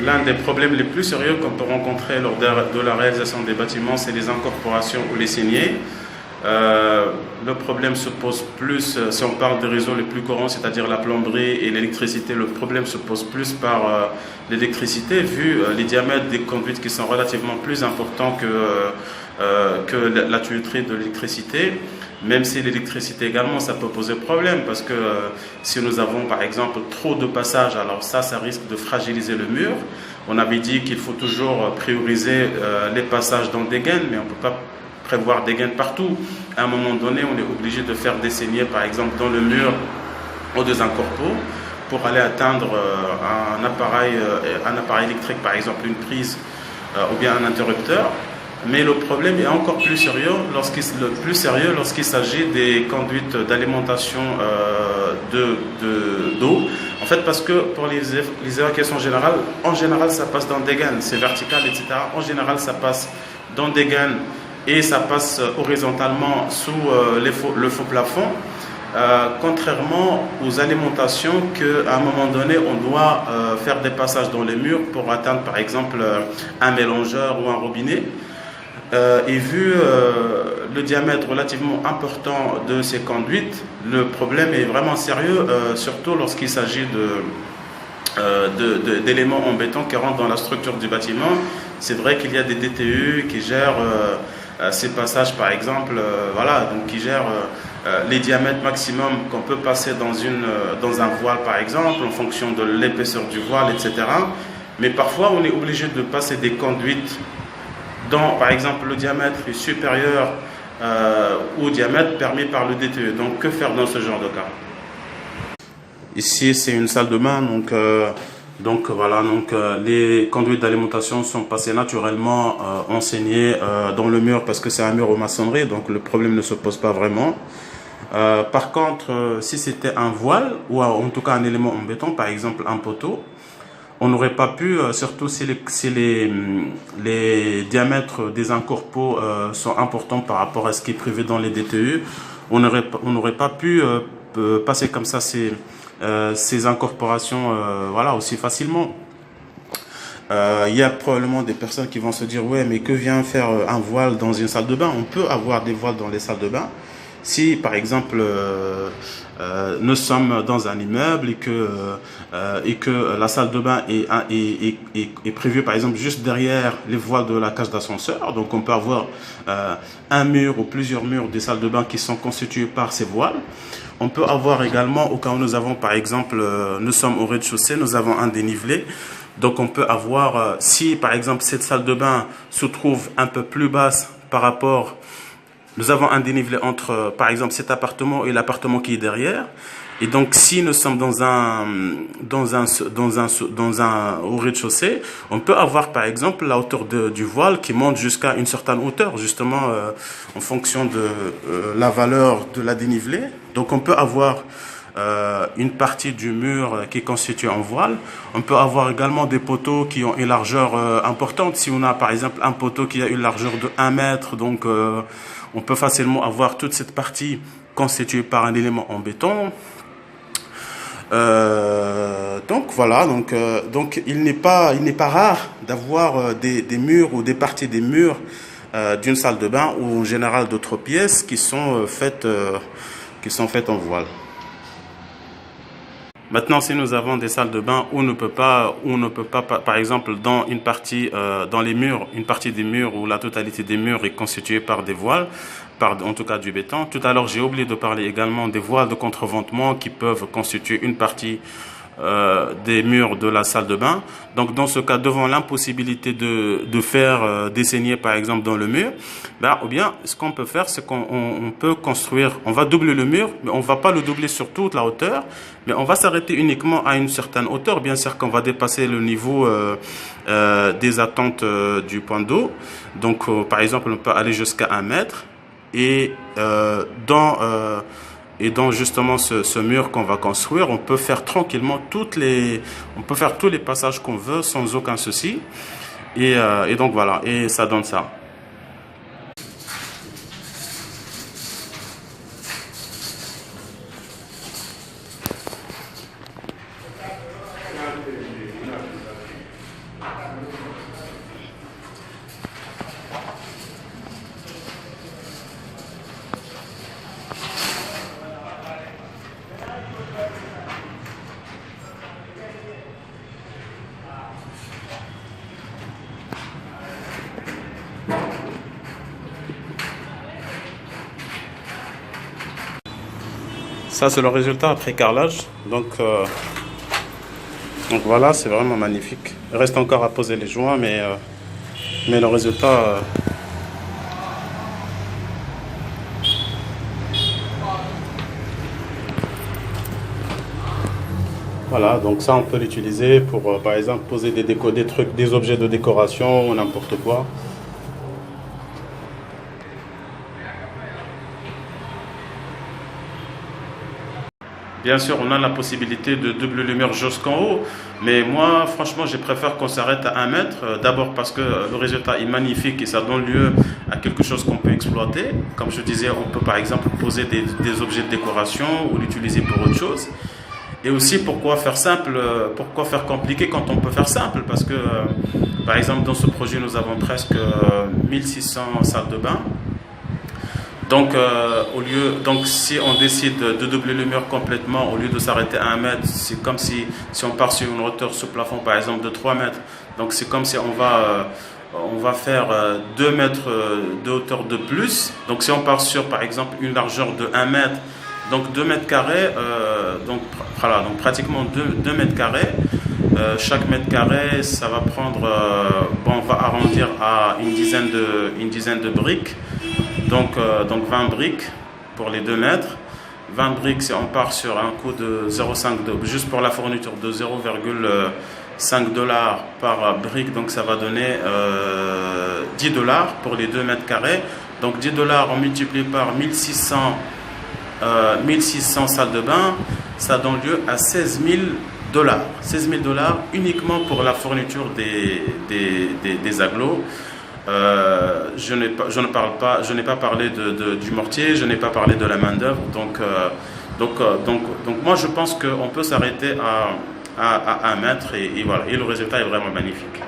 L'un des problèmes les plus sérieux qu'on peut rencontrer lors de la réalisation des bâtiments, c'est les incorporations ou les saignées. Le problème se pose plus, si on parle des réseaux les plus courants, c'est-à-dire la plomberie et l'électricité, le problème se pose plus par l'électricité, vu les diamètres des conduites qui sont relativement plus importants que la tuyauterie de l'électricité. Même si l'électricité également, ça peut poser problème, parce que si nous avons par exemple trop de passages, alors ça risque de fragiliser le mur. On avait dit qu'il faut toujours prioriser les passages dans des gaines, mais on ne peut pas prévoir des gaines partout. À un moment donné, on est obligé de faire des saignées, par exemple, dans le mur ou des incorpos pour aller atteindre un appareil électrique, par exemple une prise ou bien un interrupteur. Mais le problème est encore plus sérieux lorsqu'il s'agit des conduites d'alimentation d'eau. En fait, parce que pour les évacuations générales, en général, ça passe dans des gaines, c'est vertical, etc. En général, ça passe dans des gaines et ça passe horizontalement sous le faux plafond. Contrairement aux alimentations qu'à un moment donné, on doit faire des passages dans les murs pour atteindre, par exemple, un mélangeur ou un robinet. Et vu le diamètre relativement important de ces conduites, le problème est vraiment sérieux, surtout lorsqu'il s'agit d'éléments en béton qui rentrent dans la structure du bâtiment. C'est vrai qu'il y a des DTU qui gèrent ces passages, par exemple, donc qui gèrent les diamètres maximum qu'on peut passer dans un voile, par exemple, en fonction de l'épaisseur du voile, etc. Mais parfois, on est obligé de passer des conduites dont, par exemple, le diamètre est supérieur au diamètre permis par le DTE. Donc, que faire dans ce genre de cas? Ici, c'est une salle de bain. Donc les conduites d'alimentation sont passées naturellement enseignées dans le mur parce que c'est un mur aux maçonneries. Donc, le problème ne se pose pas vraiment. Par contre, si c'était un voile ou en tout cas un élément en béton, par exemple un poteau, on n'aurait pas pu, surtout si les diamètres des incorpos sont importants par rapport à ce qui est prévu dans les DTU, on n'aurait pas pu passer comme ça ces incorporations aussi facilement. Il y a probablement des personnes qui vont se dire ouais, mais que vient faire un voile dans une salle de bain? On peut avoir des voiles dans les salles de bain. Si par exemple nous sommes dans un immeuble et que la salle de bain est prévue par exemple juste derrière les voiles de la cage d'ascenseur, donc on peut avoir un mur ou plusieurs murs des salles de bain qui sont constitués par ces voiles. On peut avoir également, au cas où nous avons par exemple, nous sommes au rez-de-chaussée, nous avons un dénivelé. Donc on peut avoir, si par exemple cette salle de bain se trouve un peu plus basse par rapport, nous avons un dénivelé entre par exemple cet appartement et l'appartement qui est derrière. Et donc si nous sommes au rez-de-chaussée, on peut avoir par exemple la hauteur du voile qui monte jusqu'à une certaine hauteur, justement en fonction de la valeur de la dénivelée. Donc on peut avoir une partie du mur qui est constituée en voile. On peut avoir également des poteaux qui ont une largeur importante. Si on a par exemple un poteau qui a une largeur de 1 mètre, donc on peut facilement avoir toute cette partie constituée par un élément en béton. Donc voilà, donc il n'est pas rare d'avoir des murs ou des parties des murs d'une salle de bain ou en général d'autres pièces qui sont faites en voile. Maintenant, si nous avons des salles de bain où on ne peut pas, par exemple, dans une partie, dans les murs, une partie des murs où la totalité des murs est constituée par des voiles, en tout cas du béton. Tout à l'heure, j'ai oublié de parler également des voiles de contreventement qui peuvent constituer une partie des murs de la salle de bain. Donc dans ce cas, devant l'impossibilité de faire des saignées par exemple dans le mur, ou bien ce qu'on peut faire, c'est qu'on peut construire, on va doubler le mur, mais on va pas le doubler sur toute la hauteur, mais on va s'arrêter uniquement à une certaine hauteur. Bien sûr qu'on va dépasser le niveau des attentes du point d'eau. Donc par exemple, on peut aller jusqu'à 1 mètre et dans justement ce mur qu'on va construire, on peut faire tranquillement tous les passages qu'on veut sans aucun souci. Et donc voilà, et ça donne ça. Ça, c'est le résultat après carrelage. Donc voilà, c'est vraiment magnifique. Il reste encore à poser les joints, mais le résultat... Voilà, donc ça on peut l'utiliser pour par exemple poser des trucs, des objets de décoration ou n'importe quoi. Bien sûr, on a la possibilité de double lumière jusqu'en haut, mais moi, franchement, je préfère qu'on s'arrête à 1 mètre. D'abord parce que le résultat est magnifique et ça donne lieu à quelque chose qu'on peut exploiter. Comme je disais, on peut par exemple poser des objets de décoration ou l'utiliser pour autre chose. Et aussi, pourquoi faire simple, pourquoi faire compliqué quand on peut faire simple? Parce que, par exemple, dans ce projet, nous avons presque 1600 salles de bain. Donc, si on décide de doubler le mur complètement, au lieu de s'arrêter à 1 mètre, c'est comme si on part sur une hauteur sous plafond, par exemple, de 3 mètres. Donc, c'est comme si on va faire 2 mètres de hauteur de plus. Donc, si on part sur, par exemple, une largeur de 1 mètre, donc 2 mètres carrés, donc pratiquement 2 mètres carrés. Chaque mètre carré, ça va prendre, on va arrondir à une dizaine de briques. Donc 20 briques pour les 2 mètres. 20 briques, si on part sur un coût de 0,5 juste pour la fourniture de 0,5 $ par brique, donc ça va donner 10 $ pour les 2 mètres carrés. Donc 10 $, on multiplie par 1600 salles de bain, ça donne lieu à 16 000 $. 16 000 $ uniquement pour la fourniture des agglos. Je n'ai pas parlé du mortier, je n'ai pas parlé de la main-d'œuvre. Donc moi je pense qu'on peut s'arrêter à 1 mètre et voilà. Et le résultat est vraiment magnifique.